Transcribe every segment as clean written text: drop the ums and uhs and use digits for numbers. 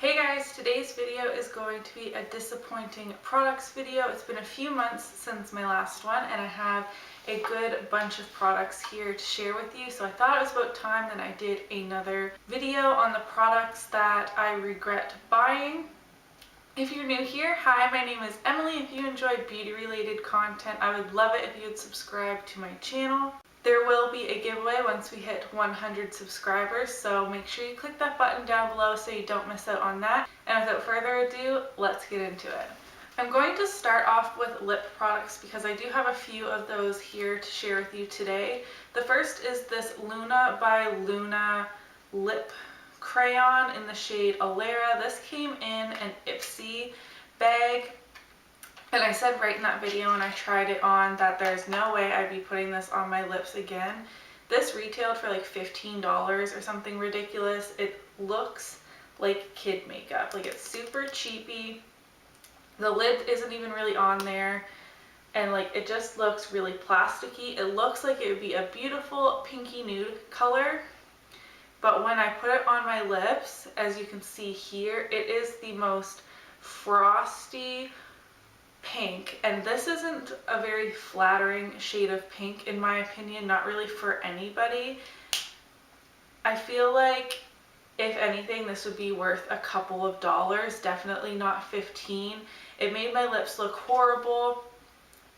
Hey guys, today's video is going to be a disappointing products video. It's been a few months since my last one and I have a good bunch of products here to share with you. So I thought it was about time that I did another video on the products that I regret buying. If you're new here, hi, my name is Emily. If you enjoy beauty related content, I would love it if you would subscribe to my channel. There will be a giveaway once we hit 100 subscribers, so make sure you click that button down below so you don't miss out on that. And without further ado, let's get into it. I'm going to start off with lip products because I do have a few of those here to share with you today. The first is this Luna by Luna lip crayon in the shade Elara. This came in an Ipsy bag. And I said right in that video when I tried it on that there's no way I'd be putting this on my lips again. This retailed for like $15 or something ridiculous. It looks like kid makeup. Like, it's super cheapy. The lid isn't even really on there. And like, it just looks really plasticky. It looks like it would be a beautiful pinky nude color. But when I put it on my lips, as you can see here, it is the most frosty pink, and this isn't a very flattering shade of pink in my opinion, not really for anybody. I feel like if anything this would be worth a couple of dollars, definitely not 15. It made my lips look horrible,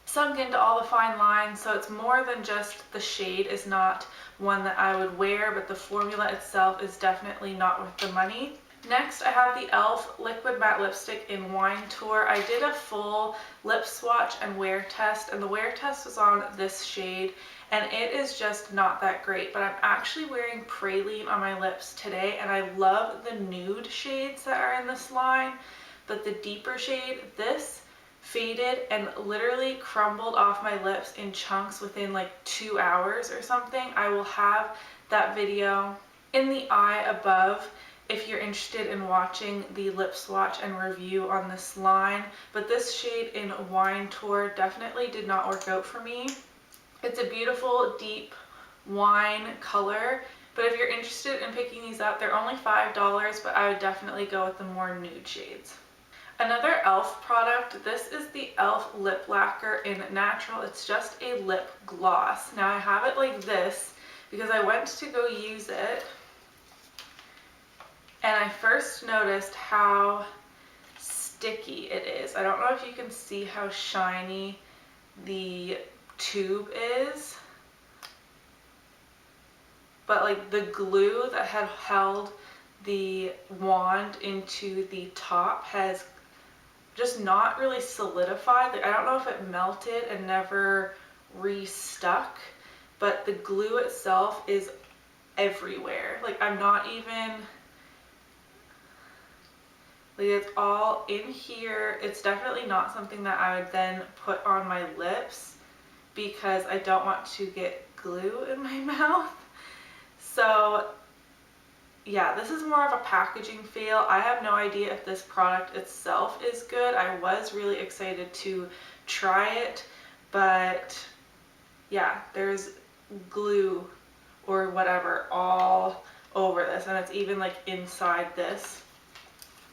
sunk into all the fine lines, so it's more than just the shade is not one that I would wear, but the formula itself is definitely not worth the money. Next, I have the e.l.f. Liquid Matte Lipstick in Wine Tour. I did a full lip swatch and wear test, and the wear test was on this shade, and it is just not that great. But I'm actually wearing Praline on my lips today, and I love the nude shades that are in this line, but the deeper shade, this faded and literally crumbled off my lips in chunks within like 2 hours or something. I will have that video in the eye above if you're interested in watching the lip swatch and review on this line. But this shade in Wine Tour definitely did not work out for me. It's a beautiful deep wine color, but if you're interested in picking these up, they're only $5, but I would definitely go with the more nude shades. Another e.l.f. product, this is the e.l.f. Lip Lacquer in Natural. It's just a lip gloss. Now I have it like this because I went to go use it, and I first noticed how sticky it is. I don't know if you can see how shiny the tube is, but like the glue that had held the wand into the top has just not really solidified. Like, I don't know if it melted and never restuck, but the glue itself is everywhere. Like, I'm not even... like, it's all in here. It's definitely not something that I would then put on my lips because I don't want to get glue in my mouth. So yeah, this is more of a packaging fail. I have no idea if this product itself is good. I was really excited to try it, but yeah, there's glue or whatever all over this, and it's even like inside this.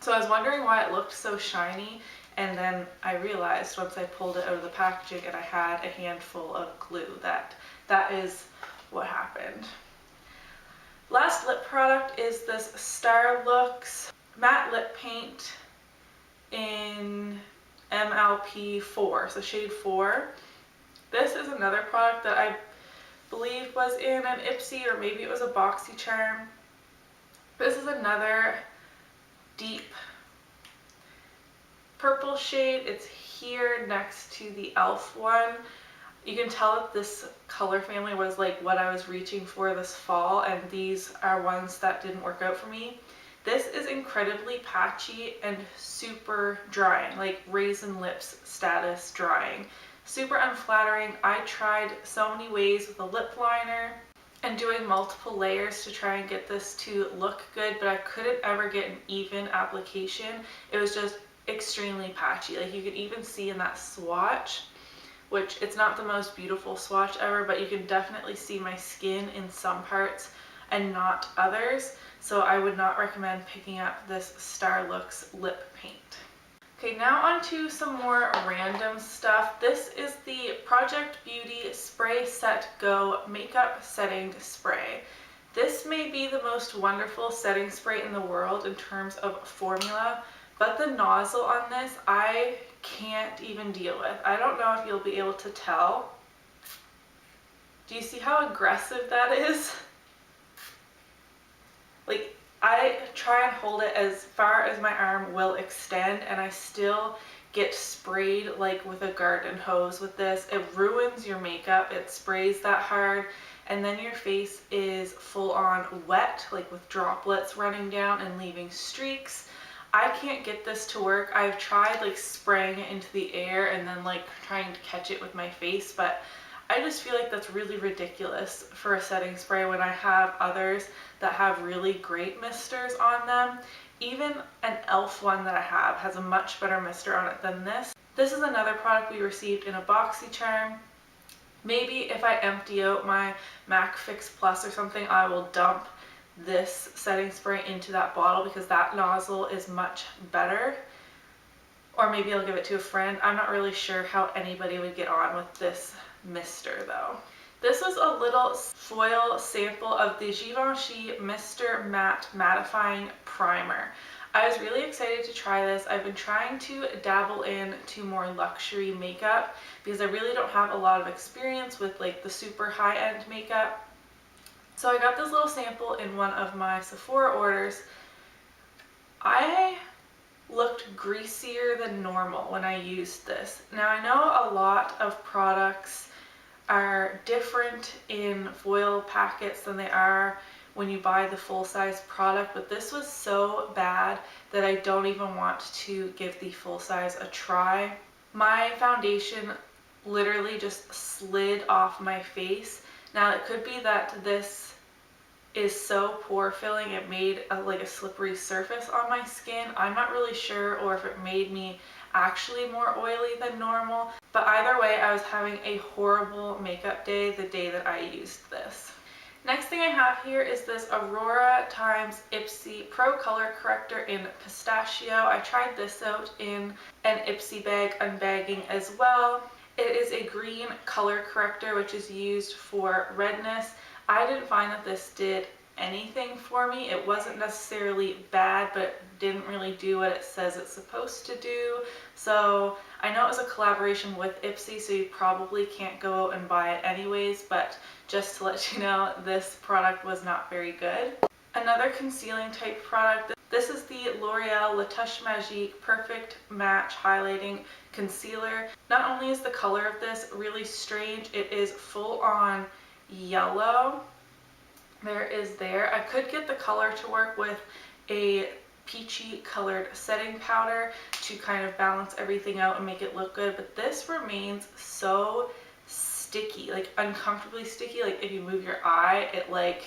So I was wondering why it looked so shiny, and then I realized once I pulled it out of the packaging and I had a handful of glue that is what happened. Last lip product is this Starlooks matte lip paint in MLP4, so shade 4. This is another product that I believe was in an Ipsy, or maybe it was a BoxyCharm. This is another deep purple shade. It's here next to the e.l.f. one. You can tell that this color family was like what I was reaching for this fall, and these are ones that didn't work out for me. This is incredibly patchy and super drying, like raisin lips status drying. Super unflattering. I tried so many ways with a lip liner and doing multiple layers to try and get this to look good, but I couldn't ever get an even application. It was just extremely patchy. Like, you could even see in that swatch, which it's not the most beautiful swatch ever, but you can definitely see my skin in some parts and not others. So I would not recommend picking up this Starlooks lip paint. Okay, now on to some more random stuff. This is the Project Beauty Spray Set Go Makeup Setting Spray. This may be the most wonderful setting spray in the world in terms of formula, but the nozzle on this I can't even deal with. I don't know if you'll be able to tell. Do you see how aggressive that is? Like, I try and hold it as far as my arm will extend, and I still get sprayed like with a garden hose with this. It ruins your makeup. It sprays that hard, and then your face is full on wet, like with droplets running down and leaving streaks. I can't get this to work. I've tried like spraying it into the air and then like trying to catch it with my face, but I just feel like that's really ridiculous for a setting spray when I have others that have really great misters on them. Even an e.l.f. one that I have has a much better mister on it than this. This is another product we received in a BoxyCharm. Maybe if I empty out my MAC Fix Plus or something, I will dump this setting spray into that bottle because that nozzle is much better. Or maybe I'll give it to a friend. I'm not really sure how anybody would get on with this mister though. This was a little foil sample of the Givenchy Mr. Matte Mattifying Primer. I was really excited to try this. I've been trying to dabble into more luxury makeup because I really don't have a lot of experience with like the super high-end makeup. So I got this little sample in one of my Sephora orders. I looked greasier than normal when I used this. Now I know a lot of products are different in foil packets than they are when you buy the full-size product, but this was so bad that I don't even want to give the full size a try. My foundation literally just slid off my face. Now it could be that this is so pore filling it made like a slippery surface on my skin. I'm not really sure, or if it made me actually more oily than normal, but either way I was having a horrible makeup day the day that I used this. Next thing I have here is this Aurora times Ipsy Pro Color Corrector in Pistachio. I tried this out in an Ipsy bag unbagging as well. It is a green color corrector which is used for redness. I didn't find that this did anything for me. It wasn't necessarily bad, but it didn't really do what it says it's supposed to do. So I know it was a collaboration with Ipsy, so you probably can't go out and buy it anyways, but just to let you know, this product was not very good. Another concealing type product, this is the L'Oreal La Touche Magique Perfect Match Highlighting Concealer. Not only is the color of this really strange, it is full on yellow. There. I could get the color to work with a peachy colored setting powder to kind of balance everything out and make it look good, but this remains so sticky, like uncomfortably sticky. Like if you move your eye, it like,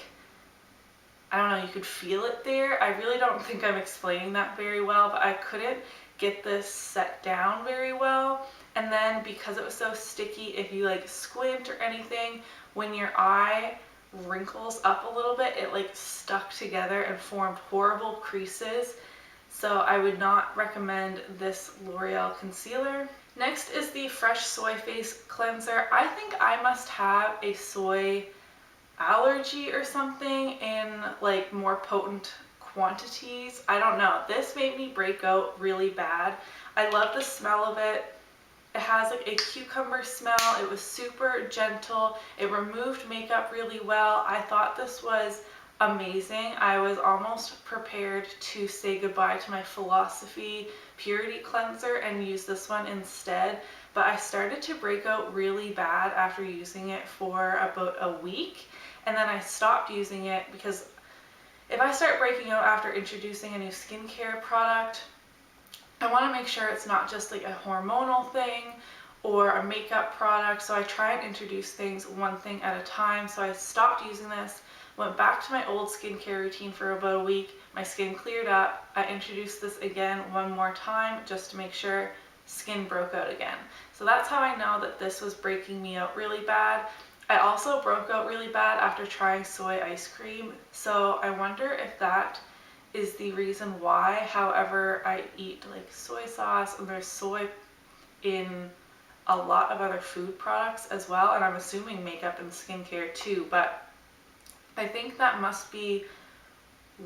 I don't know, you could feel it there. I really don't think I'm explaining that very well, but I couldn't get this set down very well. And then because it was so sticky, if you like squint or anything, when your eye wrinkles up a little bit, it like stuck together and formed horrible creases. So I would not recommend this L'Oreal concealer. Next is the Fresh Soy Face Cleanser. I think I must have a soy allergy or something in like more potent quantities. I don't know. This made me break out really bad. I love the smell of it. It has like a cucumber smell. It was super gentle. It removed makeup really well. I thought this was amazing. I was almost prepared to say goodbye to my Philosophy Purity Cleanser and use this one instead, but I started to break out really bad after using it for about a week, and then I stopped using it because if I start breaking out after introducing a new skincare product, I want to make sure it's not just like a hormonal thing or a makeup product, so I try and introduce things one thing at a time. So I stopped using this, went back to my old skincare routine for about a week, my skin cleared up, I introduced this again one more time just to make sure skin broke out again. So that's how I know that this was breaking me out really bad. I also broke out really bad after trying soy ice cream, so I wonder if that is the reason why. However, I eat like soy sauce and there's soy in a lot of other food products as well, and I'm assuming makeup and skincare too, but I think that must be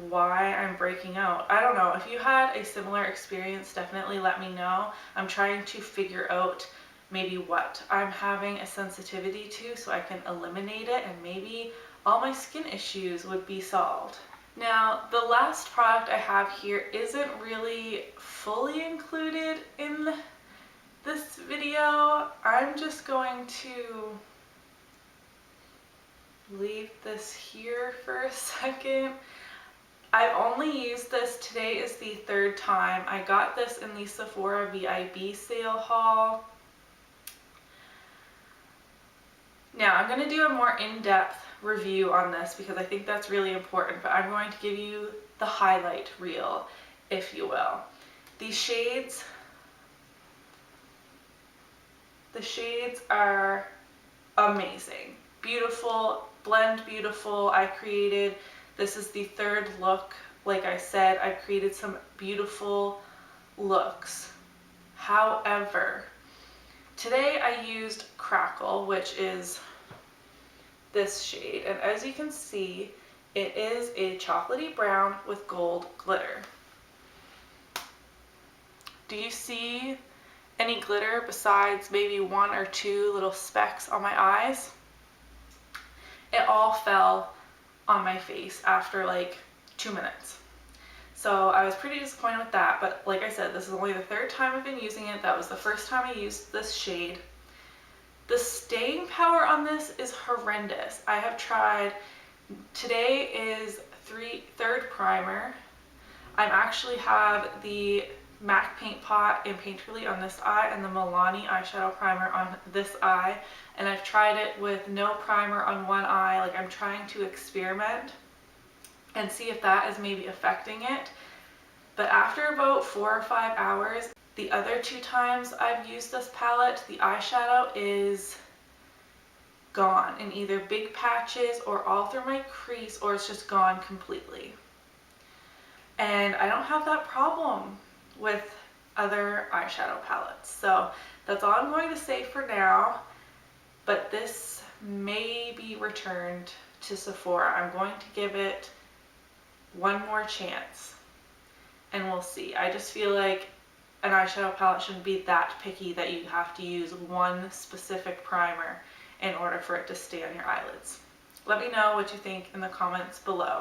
why I'm breaking out. I don't know. If you had a similar experience, definitely let me know. I'm trying to figure out maybe what I'm having a sensitivity to so I can eliminate it, and maybe all my skin issues would be solved. Now, the last product I have here isn't really fully included in this video. I'm just going to leave this here for a second. I've only used this, today is the third time. I got this in the Sephora VIB sale haul. Now I'm going to do a more in-depth review on this because I think that's really important, but I'm going to give you the highlight reel, if you will. These shades, the shades are amazing. Beautiful, blend beautiful. I created, this is the third look. Like I said, I created some beautiful looks. However, today I used Crackle, which is this shade, and as you can see, it is a chocolatey brown with gold glitter. Do you see any glitter besides maybe one or two little specks on my eyes? It all fell on my face after like 2 minutes. So I was pretty disappointed with that, but like I said, this is only the third time I've been using it. That was the first time I used this shade. The staying power on this is horrendous. I have tried, today is third primer. I actually have the MAC Paint Pot and Painterly on this eye and the Milani eyeshadow primer on this eye, and I've tried it with no primer on one eye. Like, I'm trying to experiment and see if that is maybe affecting it. But after about 4 or 5 hours, the other 2 times I've used this palette, the eyeshadow is gone in either big patches or all through my crease, or it's just gone completely. And I don't have that problem with other eyeshadow palettes. So that's all I'm going to say for now, but this may be returned to Sephora. I'm going to give it one more chance and we'll see. I just feel like an eyeshadow palette shouldn't be that picky that you have to use one specific primer in order for it to stay on your eyelids. Let me know what you think in the comments below.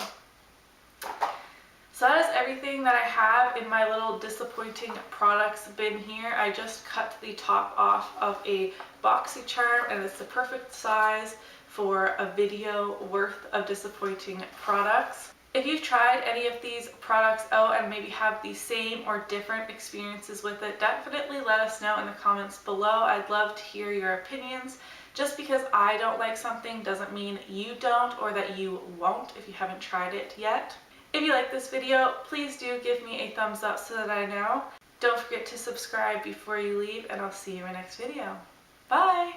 So that is everything that I have in my little disappointing products bin here. I just cut the top off of a BoxyCharm, and it's the perfect size for a video worth of disappointing products. If you've tried any of these products out and maybe have the same or different experiences with it, definitely let us know in the comments below. I'd love to hear your opinions. Just because I don't like something doesn't mean you don't, or that you won't if you haven't tried it yet. If you like this video, please do give me a thumbs up so that I know. Don't forget to subscribe before you leave, and I'll see you in my next video. Bye!